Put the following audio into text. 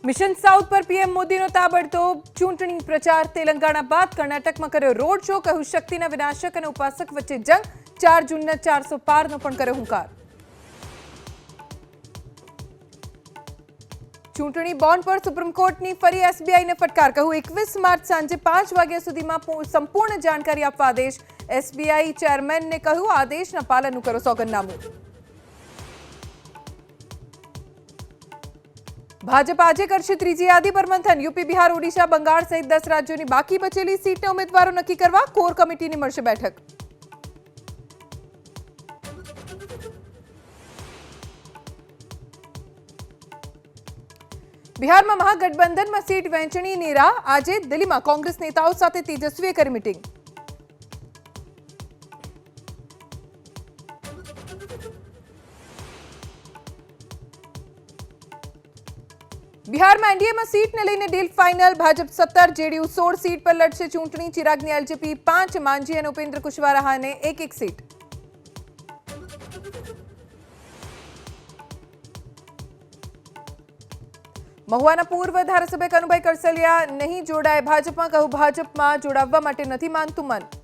mission south પર PM મોદીનો તાબડતોબ ચૂંટણી પ્રચાર તેલંગાણા બાદ કર્ણાટકમાં કર્યો રોડ શો કહ્યું શક્તિના વિનાશક અને ઉપાસક વચ્ચે જંગ 4 જૂનના 400 પારનો પણ કર્યો હુંકાર ચૂંટણી બોન્ડ પર સુપ્રીમ કોર્ટની ફરી એસબીઆઈને ફટકાર કહ્યું 21 માર્ચ સાંજે 5 વાગ્યા સુધીમાં સંપૂર્ણ જાણકારી આપવા આદેશ એસબીઆઈ ચેરમેનને કહ્યું આદેશના પાલનનું કરો સોગંદનામું ભાજપ આજે કરશે ત્રીજી યાદી પર મંથન યુપી બિહાર ઓડિશા બંગાળ સહિત 10 રાજ્યોની બાકી બચેલી સીટના ઉમેદવારો નક્કી કરવા કોર કમિટીની મળશે બેઠક બિહારમાં મહાગઠબંધનમાં સીટ વહેંચણીની રાહ આજે દિલ્હીમાં કોંગ્રેસ નેતાઓ સાથે તેજસ્વીએ કરી મીટિંગ બિહારમાં એનડીએમાં સીટને લઈને deal final Bhajpa 17 J 16 seat પર લડશે ચૂંટણી ચિરાગની એલજેપી 5 માંઝી અને ઉપેન્દ્ર કુશવાહાને એક સીટ મહુવાના પૂર્વ ધારાસભ્ય કનુભાઈ કરસલિયા નહીં જોડાય ભાજપમાં કહ્યું ભાજપમાં જોડાવવા માટે નથી માનતું મન